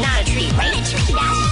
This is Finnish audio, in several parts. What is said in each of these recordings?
Not a tree, right? A tree dash.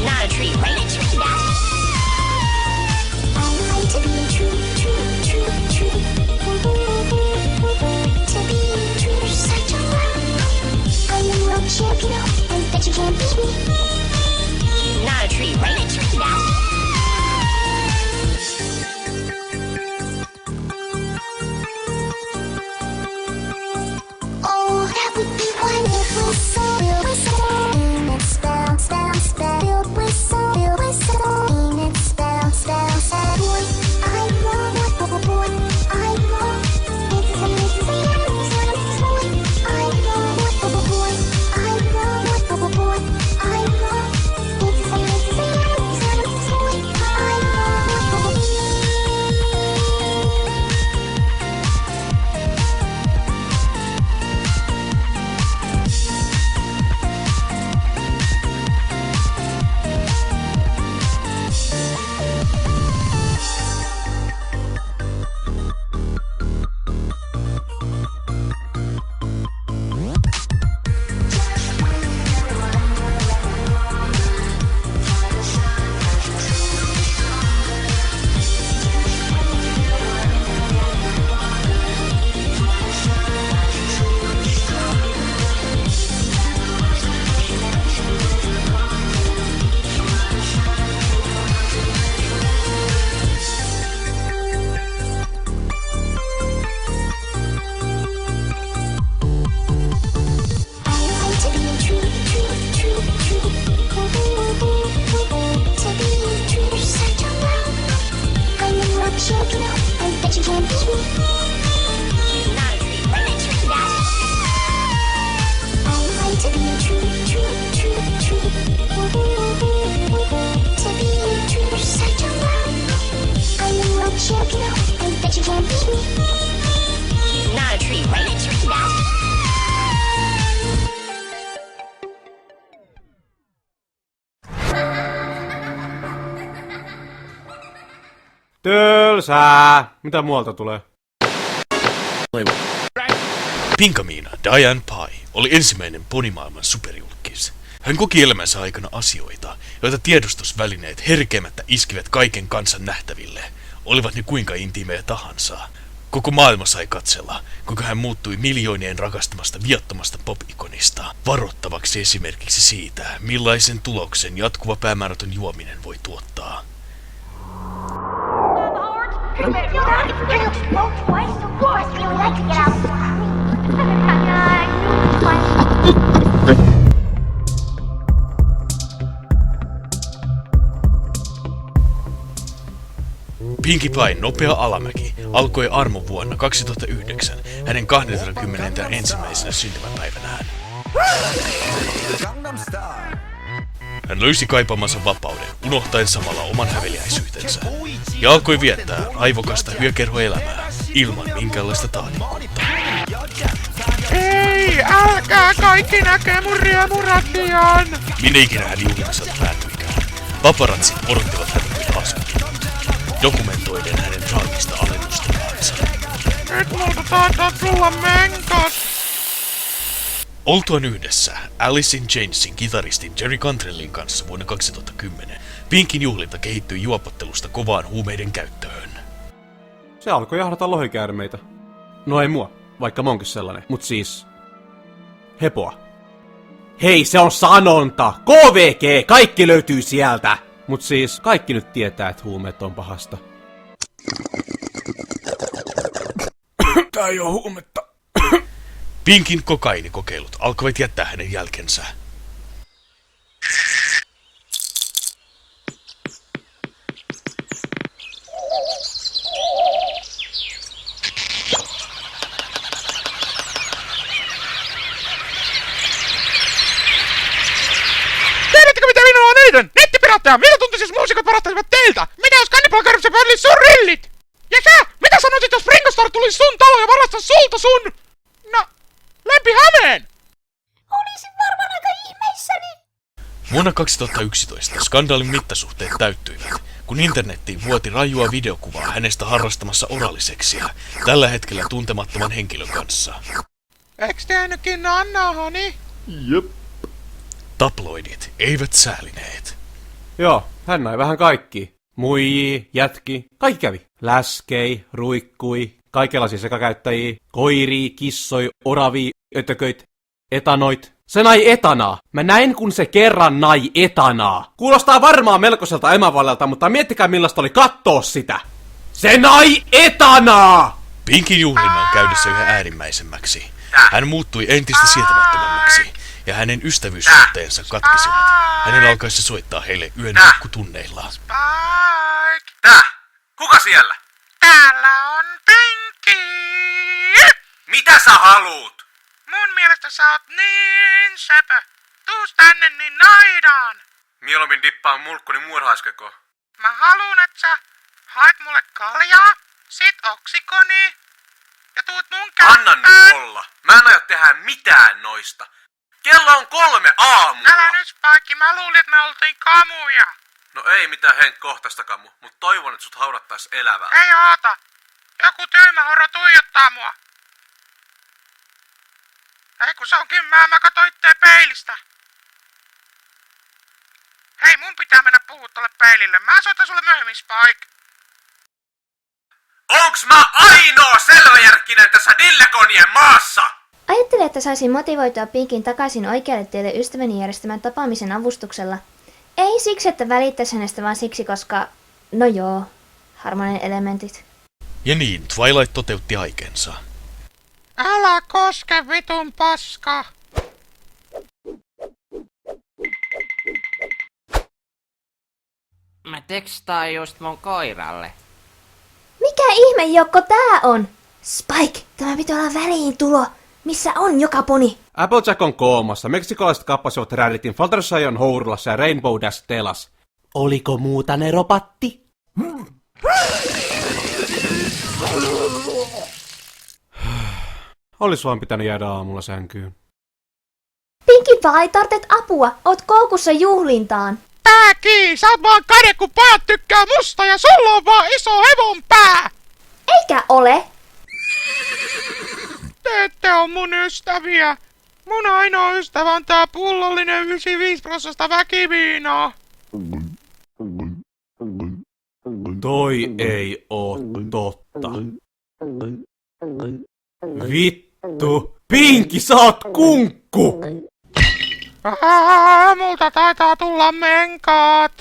Not a tree, right? A tree dash. Not a tree, right? A tree dash. Oh, that would be wonderful. Not a tree, right? A tree dash. Tylsää! Mitä muualta tulee? Pinkamiina Diane Pie oli ensimmäinen ponimaailman superjulkis. Hän koki elämänsä aikana asioita, joita tiedostusvälineet herkeämättä iskivät kaiken kansan nähtäville, olivat ne kuinka intiimejä tahansa. Koko maailma sai katsella, kuinka hän muuttui miljoonien rakastamasta viattomasta pop-ikonista, varoittavaksi esimerkiksi siitä, millaisen tuloksen jatkuva päämäärätön juominen voi tuottaa. Pinkie Pien nopea alamäki alkoi armovuonna 2009 hänen 21. syntymäpäivänään. Hän löysi kaipaamansa vapauden, unohtaen samalla oman häveliäisyytensä, ja alkoi viettää aivokasta hyökerhoelämää ilman minkäänlaista tahdikkuutta. Ei, älkää kaikki näkee mun riemuradion! Minne ikinä hän julkisesti päätyikään. Paparazzi odottivat häntä kuin askutin, dokumentoiden hänen traagista alennustaansa. Nyt multa taitaa tulla menkas! Oltuaan yhdessä Alice in Chainsin kitaristin Jerry Cantrellin kanssa vuonna 2010, Pinkin juhlinta kehittyi juopottelusta kovaan huumeiden käyttöön. Se alkoi jahdata lohikäärmeitä. No ei mua, vaikka mä oonkin sellainen. Mut siis... Hepoa. Hei, se on sanonta! KVG! Kaikki löytyy sieltä! Mut siis, kaikki nyt tietää, että huumeet on pahasta. Tää ei oo huumetta. Pinkin kokaiinikokeilut alkoivat jättää hänen jälkensä. Tiedättekö mitä minua on eniten? Nettipiraatteja! Mitä tuntuisi jos muusikot varastaisivat teiltä? Mitä jos Cannibal Corpse olisi sun rillit? Ja sä? Mitä sanoisit jos Ringo Starr tulisi sun talo ja varastaa sulta sun... No, Lempi Hämeen! Olisin varmaan aika ihmeissäni. Vuonna 2011 skandaalin mittasuhteet täyttyivät, kun internettiin vuoti rajua videokuvaa hänestä harrastamassa oraliseksiä, tällä hetkellä tuntemattoman henkilön kanssa. Eiks tehnytkin Annahani? Tabloidit eivät säälineet. Joo, hän näi vähän kaikki. Muijii, jätki, kaikki kävi. Läskei, ruikkui, kaikenlaisia sekakäyttäjiä, koirii, kissoi, oravii, ötököit, etanoit. Se nai etanaa. Mä näin kun se kerran nai etanaa. Kuulostaa varmaan melkoiselta emävalelta, mutta miettikää millaista oli kattoo sitä. Se nai etanaa! Pinkin juhlinnan käydessä yhä äärimmäisemmäksi. Hän muuttui entistä sietämättömämmäksi, ja hänen ystävyyssuhteensa katkesivat. Hänen alkaessa soittaa heille yön pikkutunneilla. Spike! Tää? Kuka siellä? Täällä on Pinky! Mitä sä haluut? Mun mielestä sä oot niin söpö. Tuus tänne niin naidaan. Mieluummin dippaan mulkkuni muurhaiskeko. Mä haluun, et sä haet mulle kaljaa, sit oksikoni ja tuut mun Anna kämpään. nyt olla. Mä en aio tehdä mitään noista. Kello on 3 aamulla. Älä nyt, Spike, mä luulin, että me oltiin kamuja. No ei mitään Henk kohtaista kamu, mut toivon, että sut haudattais elävää. Ei oota. Joku tyhmä horro tuijottaa mua. Ei kun se onkin mä kato itteen peilistä. Hei, mun pitää mennä puhua tolle peilille. Mä soitan sulle myöhemmin, Spike. Onks mä ainoa selväjärkkinen tässä Dillekonien maassa? Ajattelin, että saisin motivoitua Pinkin takaisin oikealle tielle ystäväni järjestämän tapaamisen avustuksella. Ei siksi, että välittäisi hänestä, vaan siksi, koska... No joo, harmonen elementit. Ja niin, Twilight toteutti aikeensa. Älä koske vitun paska. Mä tekstaan just mun koiralle. Mikä ihme Jokko tää on? Spike, tämä pitää olla väliintulo. Missä on joka poni? Applejack on koomassa. Meksikolaiset kappasivat rällitin Fluttershy on Hourlassa ja Rainbow Dash telas. Oliko muuta neropatti? Olis vaan pitänyt jäädä aamulla sänkyyn. Pinkie Pie, tartet apua. Oot koukussa juhlintaan. Pää kiinni, sä oot vaan kade, kun pojat tykkää musta ja sulla on vaan iso hevon pää. Eikä ole. Te ette on mun ystäviä. Mun ainoa ystävä on tää pullollinen 95% väkiviinaa. Toi ei oo totta. Vittu! Pinki, sä oot kunkku! Multa taitaa tulla menkaat.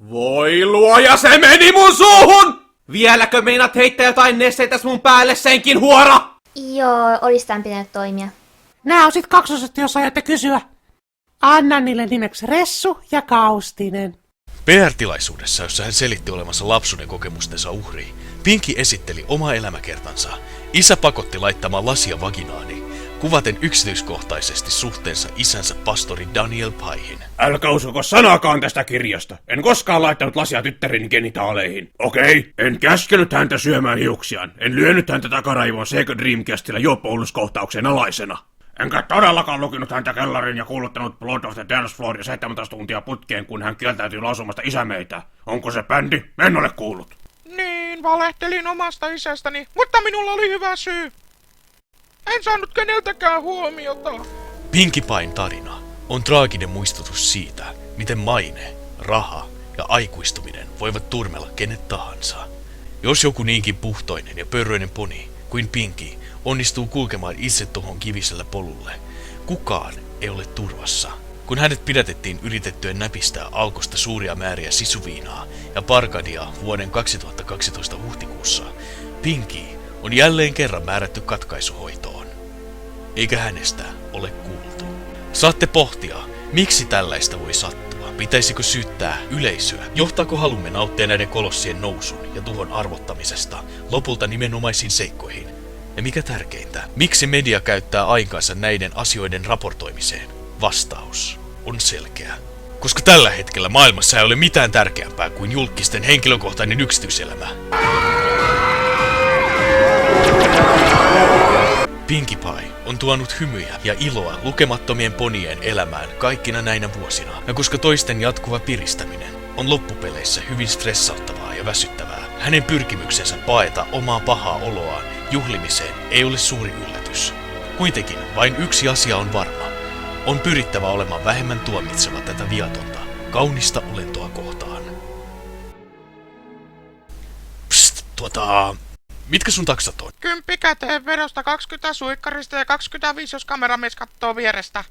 Voi luoja, se meni mun suuhun! Vieläkö meinaat heittää jotain nesteitä mun päälle senkin huora? Joo, olis tän pitänyt toimia. Nää on sit kaksoset, jos ajatte kysyä. Anna niille nimeksi Ressu ja Kaustinen. PR-tilaisuudessa, jossa hän selitti olevansa lapsuuden kokemustensa uhri, Pinky esitteli oma elämäkertansa. Isä pakotti laittamaan lasia vaginaani, kuvaten yksityiskohtaisesti suhteensa isänsä pastori Daniel Paihin. Älkää uskoko sanaakaan tästä kirjasta. En koskaan laittanut lasia tyttärini genitaaleihin. Okei, en käskenyt häntä syömään hiuksiaan. En lyönyt häntä takaraivoon Sega Dreamcastilla juoppouluskohtauksen alaisena. Enkä todellakaan lukinut häntä kellariin ja kuuluttanut Blood of the Dance Floor 17 tuntia putkeen, kun hän kieltäytyi lausumasta isämeitä. Onko se bändi? En ole kuullut. Niin, valehtelin omasta isästäni, mutta minulla oli hyvä syy. En saanut keneltäkään huomiota. Pinkie Pien tarina on traaginen muistutus siitä, miten maine, raha ja aikuistuminen voivat turmella kenet tahansa. Jos joku niinkin puhtoinen ja pörröinen poni kuin Pinky onnistuu kulkemaan itse tuohon kivisellä polulle, kukaan ei ole turvassa. Kun hänet pidätettiin yritettyä näpistää Alkosta suuria määriä sisuviinaa ja Parkadia vuoden 2012 huhtikuussa, Pinky on jälleen kerran määrätty katkaisuhoitoon. Eikä hänestä ole kuultu. Saatte pohtia, miksi tällaista voi sattua. Pitäisikö syyttää yleisöä? Johtaako halumme nauttia näiden kolossien nousun ja tuhon arvottamisesta lopulta nimenomaisiin seikkoihin? Ja mikä tärkeintä, miksi media käyttää aikaansa näiden asioiden raportoimiseen? Vastaus on selkeä. Koska tällä hetkellä maailmassa ei ole mitään tärkeämpää kuin julkisten henkilökohtainen yksityiselämä. Pinkie Pie on tuonut hymyjä ja iloa lukemattomien ponien elämään kaikkina näinä vuosina. Ja koska toisten jatkuva piristäminen on loppupeleissä hyvin stressauttavaa ja väsyttävää, hänen pyrkimyksensä paeta omaa pahaa oloaan juhlimiseen ei ole suuri yllätys. Kuitenkin vain yksi asia on varma. On pyrittävä olemaan vähemmän tuomitseva tätä viatonta, kaunista olentoa kohtaan. Psst, mitkä sun taksat on? 10 käteen vedosta, 20 suikkarista ja 25 jos kameramies kattoo vierestä.